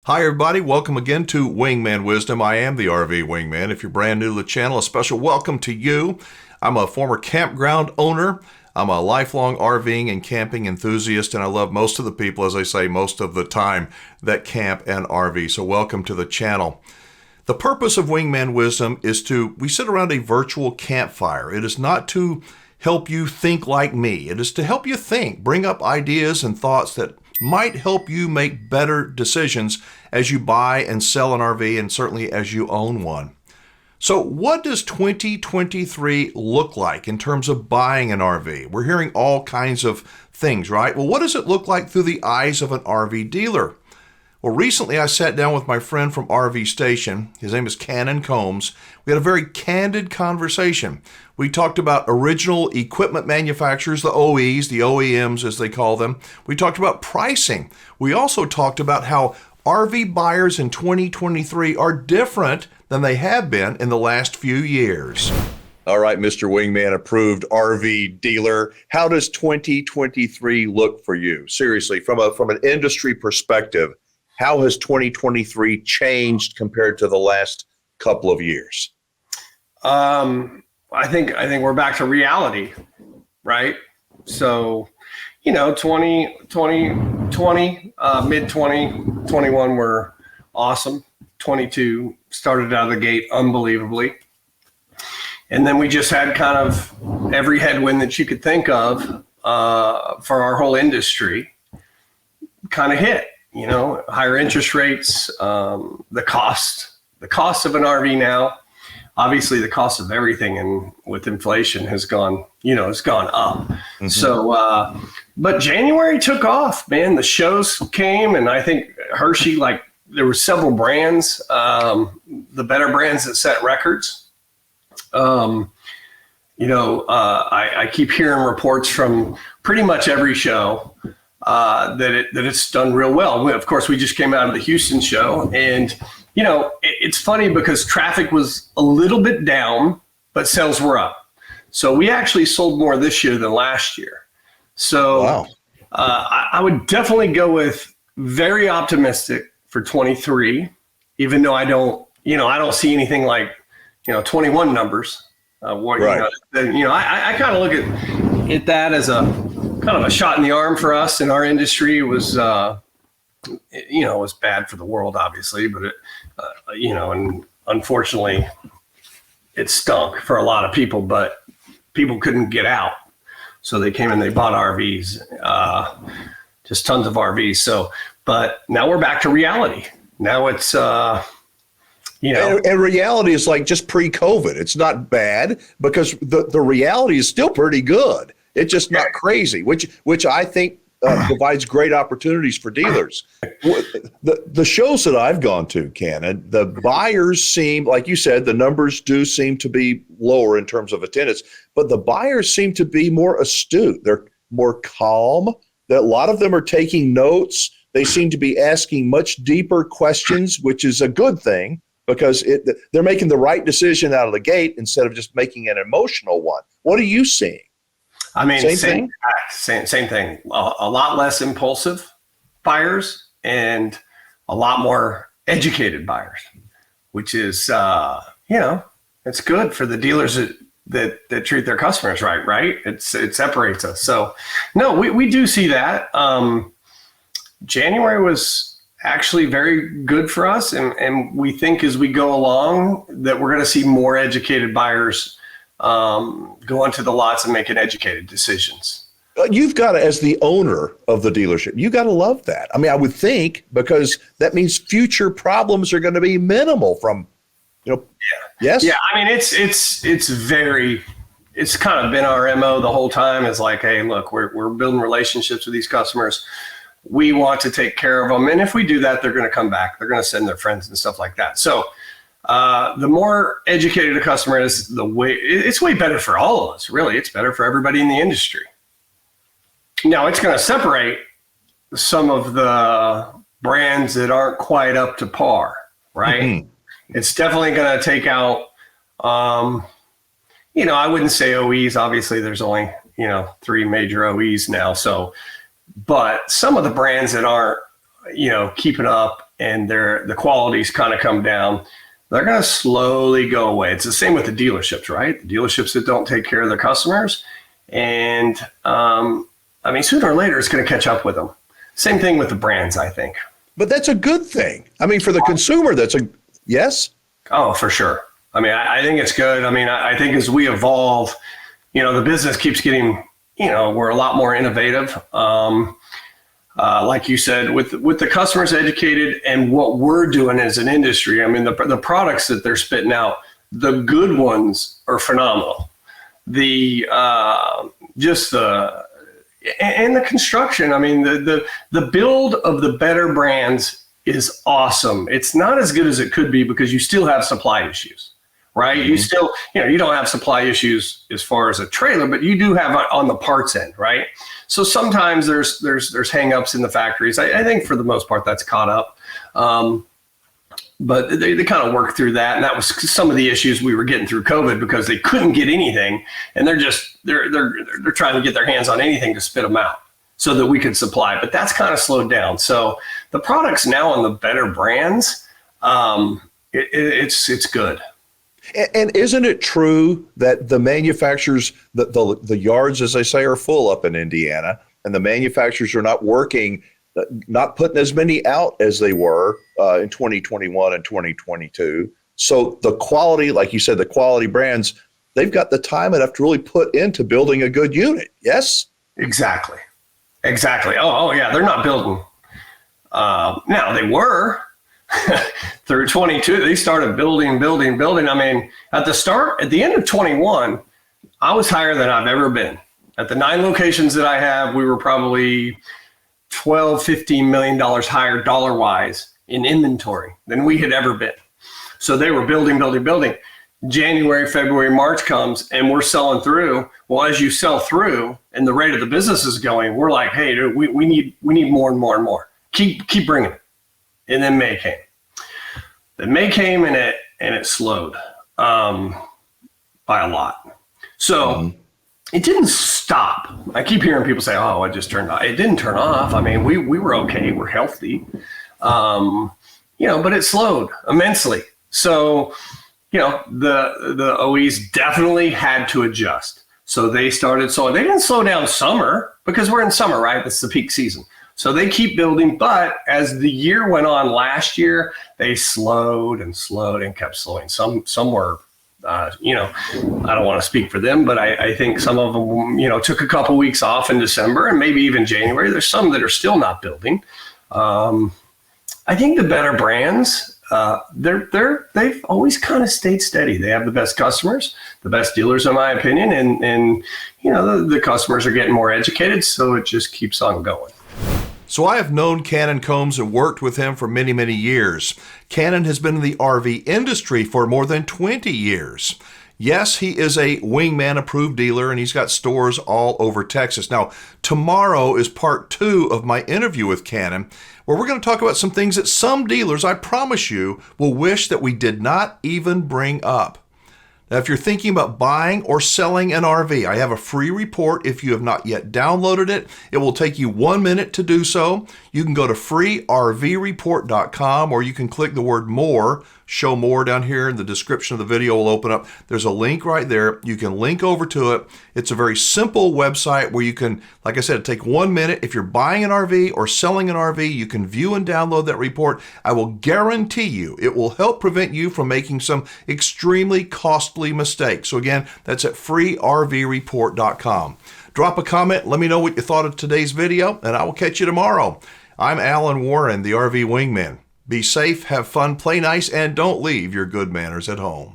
Hi, everybody. Welcome again to Wingman Wisdom. I am the RV Wingman. If you're brand new to the channel, a special welcome to you. I'm a former campground owner. I'm a lifelong RVing and camping enthusiast, and I love most of the people, as I say, most of the time, that camp and RV. So welcome to the channel. The purpose of Wingman Wisdom is we sit around a virtual campfire. It is not to help you think like me. It is to help you think, bring up ideas and thoughts that might help you make better decisions as you buy and sell an RV, and certainly as you own one. So what does 2023 look like in terms of buying an RV? We're hearing all kinds of things, right? Well, what does it look like through the eyes of an RV dealer? Well, recently I sat down with my friend from RV Station. His name is Cannon Combs. We had a very candid conversation. We talked about original equipment manufacturers, the OEs, the OEMs as they call them. We talked about pricing. We also talked about how RV buyers in 2023 are different than they have been in the last few years. All right, Mr. Wingman, approved RV dealer. How does 2023 look for you? Seriously, from an industry perspective, how has 2023 changed compared to the last couple of years? I think we're back to reality, right? So, 2020, mid 2021 were awesome. 22 started out of the gate unbelievably. And then we just had kind of every headwind that you could think of for our whole industry kind of hit. Higher interest rates, the cost of an RV now, obviously the cost of everything and with inflation has gone up. Mm-hmm. So, but January took off, man. The shows came, and I think Hershey, there were several brands, the better brands that set records. I keep hearing reports from pretty much every show that it's done real well. Of course, we just came out of the Houston show, and it's funny because traffic was a little bit down, but sales were up. So we actually sold more this year than last year. So wow. I would definitely go with very optimistic for 23, even though I don't see anything like 21 numbers. Right. I kind of look at that as a kind of a shot in the arm for us in our industry. It was, it was bad for the world, obviously, but and unfortunately it stunk for a lot of people, but people couldn't get out. So they came and they bought RVs, just tons of RVs. So, but now we're back to reality. Now it's, and reality is like just pre-COVID. It's not bad because the reality is still pretty good. It's just not crazy, which I think provides great opportunities for dealers. The shows that I've gone to, Cannon, the buyers seem, like you said, the numbers do seem to be lower in terms of attendance, but the buyers seem to be more astute. They're more calm. That a lot of them are taking notes. They seem to be asking much deeper questions, which is a good thing because they're making the right decision out of the gate instead of just making an emotional one. What are you seeing? I mean, same thing. A lot less impulsive buyers and a lot more educated buyers, which is, it's good for the dealers that treat their customers right? It separates us. So, no, we do see that. January was actually very good for us, and we think as we go along that we're going to see more educated buyers go onto the lots and making educated decisions. You've got to, as the owner of the dealership, you got to love that. I mean, I would think because that means future problems are going to be minimal from, Yes. Yeah. I mean, it's kind of been our MO the whole time. Is like, hey, look, we're building relationships with these customers. We want to take care of them. And if we do that, they're going to come back. They're going to send their friends and stuff like that. So, the more educated a customer is, it's way better for all of us, really. It's better for everybody in the industry. Now, it's going to separate some of the brands that aren't quite up to par, right? Mm-hmm. It's definitely going to take out, I wouldn't say OEs. Obviously, there's only, 3 major OEs now. So, but some of the brands that aren't, keeping up and the quality's kind of come down, they're going to slowly go away. It's the same with the dealerships, right? The dealerships that don't take care of their customers. And I mean, sooner or later, it's going to catch up with them. Same thing with the brands, I think. But that's a good thing. I mean, for the consumer, that's a yes? Oh, for sure. I mean, I think it's good. I mean, I think as we evolve, the business keeps getting, we're a lot more innovative. Like you said, with the customers educated and what we're doing as an industry, I mean, the products that they're spitting out, the good ones are phenomenal. And the construction, I mean, the build of the better brands is awesome. It's not as good as it could be because you still have supply issues, right? Mm-hmm. You still, you don't have supply issues as far as a trailer, but you do have on the parts end, right? So sometimes there's hangups in the factories. I think for the most part that's caught up. But they kind of worked through that, and that was some of the issues we were getting through COVID because they couldn't get anything, and they're trying to get their hands on anything to spit them out so that we could supply. But that's kind of slowed down. So the products now on the better brands, it's good. And isn't it true that the manufacturers, the yards, as they say, are full up in Indiana, and the manufacturers are not working, not putting as many out as they were in 2021 and 2022. So the quality, like you said, the quality brands, they've got the time enough to really put into building a good unit. Yes? Exactly. Oh yeah, they're not building. Now they were through 22. They started building. I mean, at the end of 21, I was higher than I've ever been. At the 9 locations that I have, we were probably $12-15 million higher dollar-wise in inventory than we had ever been. So they were building. January, February, March comes, and we're selling through. Well, as you sell through and the rate of the business is going, we're like, hey, dude, we need more and more and more. Keep bringing it. And then May came. Then May came, and it slowed by a lot. So it didn't stop. I keep hearing people say, oh, it just turned off. It didn't turn off. I mean, we were okay. We're healthy. But it slowed immensely. So, the OEs definitely had to adjust. So they started. So they didn't slow down summer because we're in summer, right? That's the peak season. So they keep building. But as the year went on last year, they slowed and kept slowing. Some were, I don't want to speak for them, but I think some of them, took a couple weeks off in December and maybe even January. There's some that are still not building. I think the better brands, they've always kind of stayed steady. They have the best customers, the best dealers, in my opinion, and the customers are getting more educated, so it just keeps on going. So I have known Cannon Combs and worked with him for many, many years. Cannon has been in the RV industry for more than 20 years. Yes, he is a Wingman approved dealer, and he's got stores all over Texas. Now, tomorrow is part 2 of my interview with Cannon, where we're going to talk about some things that some dealers, I promise you, will wish that we did not even bring up. Now, if you're thinking about buying or selling an RV, I have a free report. If you have not yet downloaded it, it will take you 1 minute to do so. You can go to freervreport.com, or you can click the word more, show more down here in the description of the video will open up. There's a link right there. You can link over to it. It's a very simple website where you can, like I said, take 1 minute. If you're buying an RV or selling an RV, you can view and download that report. I will guarantee you it will help prevent you from making some extremely costly mistakes. So again, that's at freervreport.com. Drop a comment. Let me know what you thought of today's video, and I will catch you tomorrow. I'm Alan Warren, the RV Wingman. Be safe, have fun, play nice, and don't leave your good manners at home.